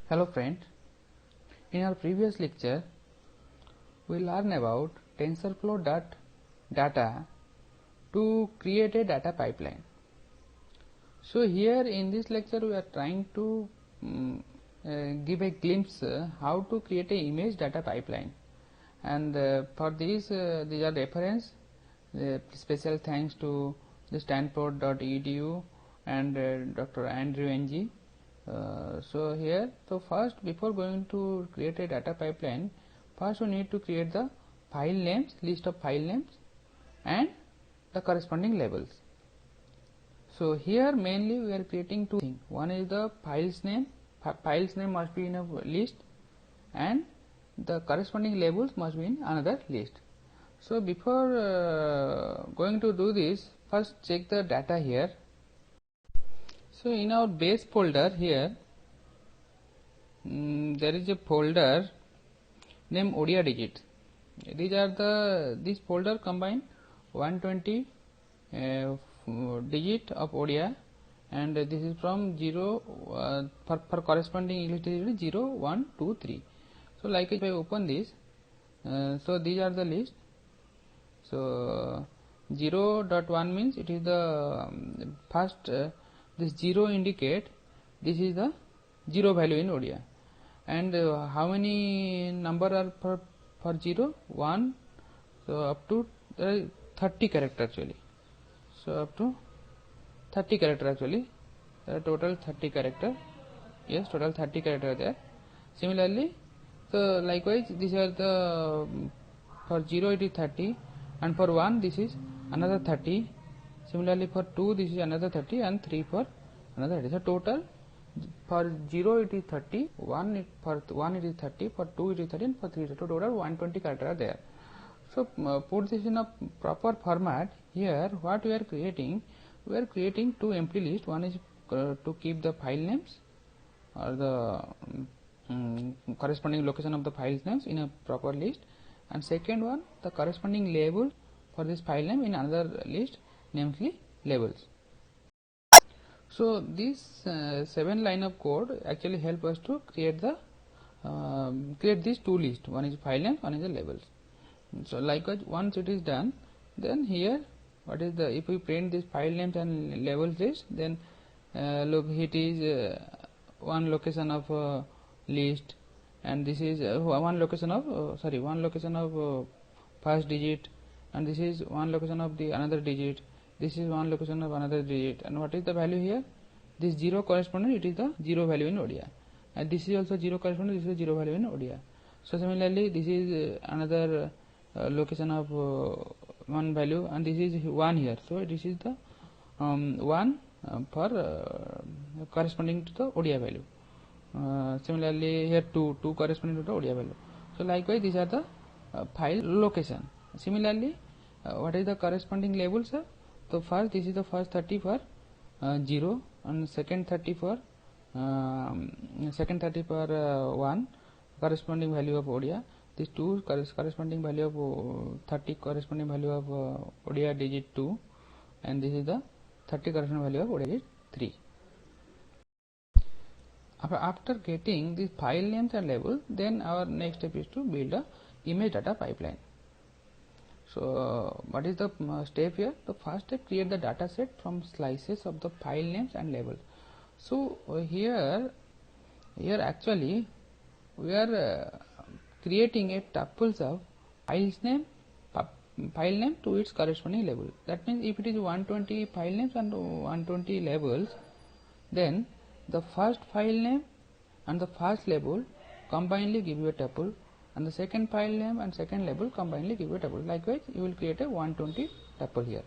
Hello friend, in our previous lecture we learned about TensorFlow data to create a data pipeline. So here in this lecture we are trying to give a glimpse how to create a image data pipeline, and for this these are reference. Special thanks to the Stanford.edu and Dr. Andrew Ng. So first, before going to create a data pipeline, first we need to create the file names, list of file names and the corresponding labels. So here mainly we are creating two things. One is the files name. Files name must be in a list and the corresponding labels must be in another list. So before going to do this, first check the data here. So in our base folder here, there is a folder named Odia digit. These are this folder combine 120 digit of Odia, and this is from 0 for corresponding English digit 0, 1, 2, 3. So like if I open this, so these are the list. So 0.1 means it is the first this 0 indicate this is the 0 value in Odia, and how many number are for 0? 1, so up to 30 character actually. So up to 30 character actually, total 30 character. Yes, total 30 character there. Similarly, so likewise these are the for 0 it is 30, and for 1 this is another 30. Similarly for 2 this is another 30, and 3 for another 30. So total for 0 it is 30, for 1 it is 30, for 2 it is 30, and for 3 it is total 120 character are there. So put this in a proper format. Here what we are creating two empty lists. One is to keep the file names or the corresponding location of the file names in a proper list, and second one the corresponding label for this file name in another list, namely labels. So this 7 line of code actually help us to create these two lists. One is file name, one is the labels. So likewise once it is done, then here what is the, if we print this file names and labels list, then look, it is one location of list, and this is one location of first digit, and this is one location of the another digit, this is one location of another digit, and what is the value here? This 0 corresponding, it is the 0 value in Odia, and this is also 0 corresponding, this is 0 value in Odia. So similarly this is another location of one value, and this is 1 here, so this is the 1 for corresponding to the Odia value. Similarly here 2 corresponding to the Odia value. So likewise these are the file location. Similarly what is the corresponding labels? So first this is the first 30 for 0, and second 30 for 1 corresponding value of Odia. These two corresponding value of 30 corresponding value of Odia digit 2, and this is the 30 corresponding value of Odia digit 3. After getting these file names and labels, then our next step is to build a image data pipeline. So what is the step here? The first step, create the data set from slices of the file names and labels. So here actually we are creating a tuples of file name to its corresponding label. That means if it is 120 file names and 120 labels, then the first file name and the first label combinedly give you a tuple, and the second file name and second label combinedly give you a tuple. Likewise you will create a 120 tuple here,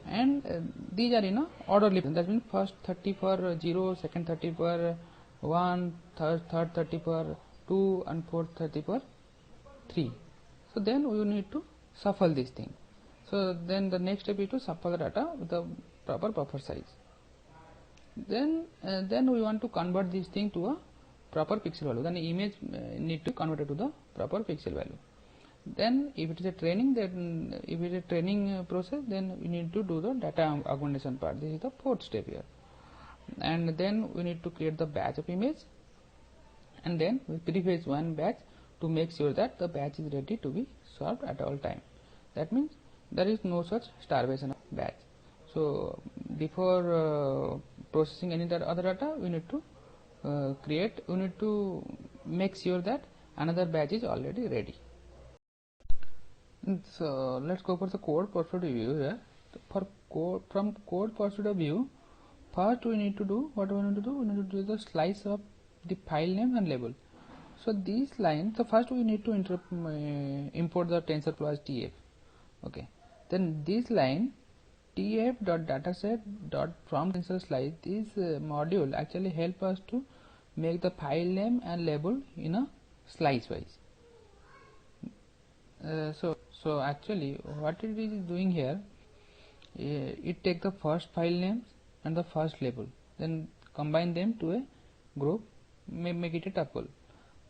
and these are in a orderly. That means first 30 for 0, second 30 for 1, third 30 for 2, and fourth 30 for 3. So then we need to shuffle this thing. So then the next step is to shuffle the data with the proper buffer size. Then we want to convert this thing to a proper pixel value. Then the image need to convert it to the proper pixel value. Then if it is a training, then if it is a training process, then we need to do the data augmentation part. This is the fourth step here. And then we need to create the batch of image, and then we preface one batch to make sure that the batch is ready to be served at all time. That means there is no such starvation of batch. So before processing any other data, we need to make sure that another batch is already ready. So let's go for the code perspective view here. From code perspective view, first we need to do the slice of the file name and label. So these lines, so first we need to import the TensorFlow TF. Okay, then this line tf.dataset.from tensor slice, this module actually help us to make the file name and label in a slice wise. So actually what it is doing here, it take the first file names and the first label, then combine them to a group, make it a tuple.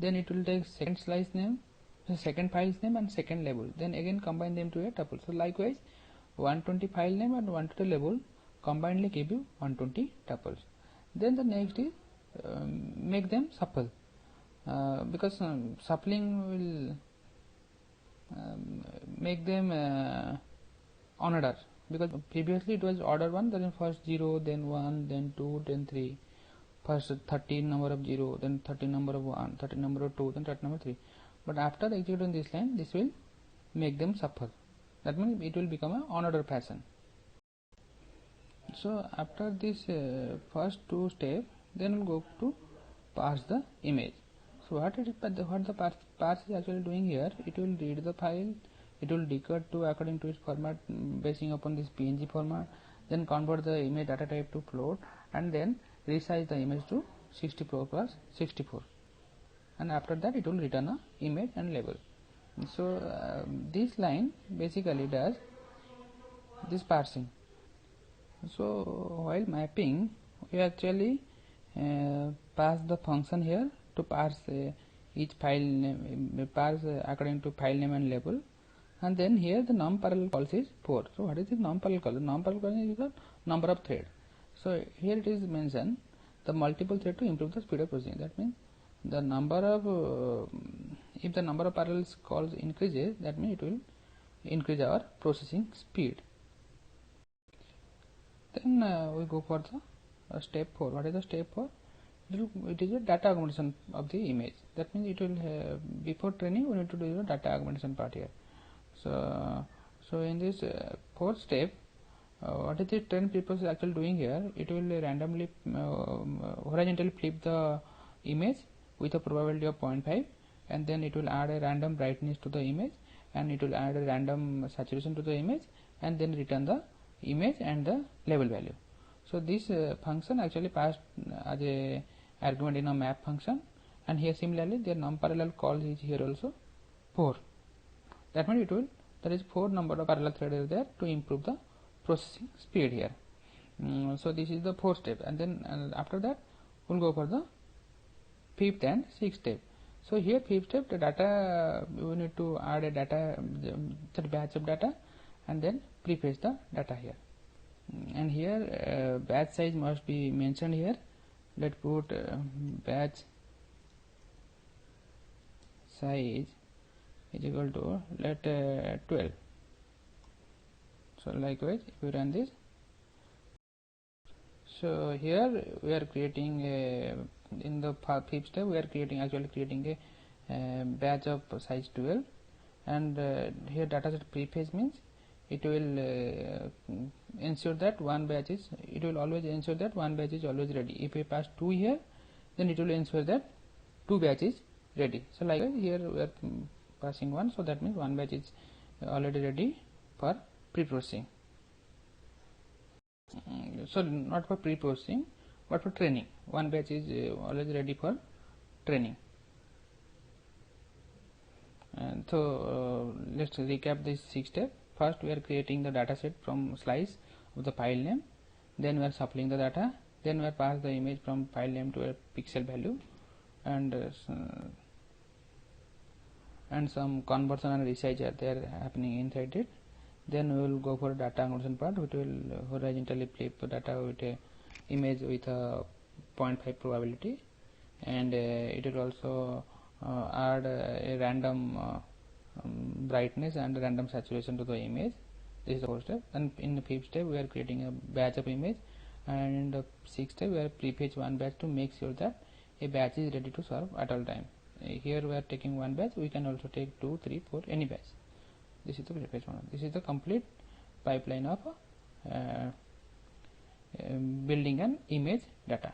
Then it will take second slice name, the second file's name and second label, then again combine them to a tuple. So likewise 120 file name and 120 label combinedly give you 120 tuples. Then the next is make them shuffle, because shuffling will make them on order, because previously it was order 1, then first 0, then 1, then 2, then 3, first 13 number of 0, then 13 number of 1, 13 number of 2, then 13 number of 3. But after executing this line, this will make them shuffle. That means it will become a on order fashion. So after this first two steps, then we'll go to parse the image. So what the parse is actually doing here, it will read the file, it will decode to according to its format, basing upon this PNG format, then convert the image data type to float, and then resize the image to 64 plus 64, and after that it will return a image and label. So this line basically does this parsing. So while mapping, we actually pass the function here to parse each file name, parse according to file name and label, and then here the num_parallel calls is 4. So what is the num_parallel call? The num_parallel call is the number of thread. So here it is mentioned the multiple thread to improve the speed of processing. That means the number of if the number of parallels calls increases, that means it will increase our processing speed. Then we go for the step 4. What is the step 4? It is a data augmentation of the image. That means it will before training we need to do the data augmentation part here. So in this fourth step, what is the train purpose is actually doing here? It will randomly horizontally flip the image with a probability of 0.5, and then it will add a random brightness to the image, and it will add a random saturation to the image, and then return the image and the label value. So this function actually passed as a argument in a map function, and here similarly their num_parallel call is here also 4. That means there is 4 number of parallel threads there to improve the processing speed here. So this is the 4th step, and then after that we'll go for the 5th and 6th step. So here 5th step, the data, we need to add a data, the batch of data, and then preface the data here. And here batch size must be mentioned here. Let's put batch size is equal to 12. So likewise if we run this, so here we are creating in the 5th step we are actually creating a batch of size 12, and here dataset preface means it will ensure that one batch is, it will always ensure that one batch is always ready. If we pass 2 here, then it will ensure that 2 batch is ready. So like here we are passing 1, so that means 1 batch is already ready for pre-processing. So not for pre-processing but for training, 1 batch is always ready for training. And so let's recap this 6 step. First we are creating the dataset from slice of the file name, then we are shuffling the data, then we are pass the image from file name to a pixel value, and some conversion and resize are there happening inside it. Then we will go for data augmentation part, which will horizontally flip the data with a image with a 0.5 probability, and it will also add a random brightness and random saturation to the image. This is the fourth step. And in the fifth step we are creating a batch of image, and in the sixth step we are prefetch one batch to make sure that a batch is ready to serve at all time. Here we are taking one batch, we can also take 2, 3, 4, any batch. This is the prefetch one. This is the complete pipeline of building an image data.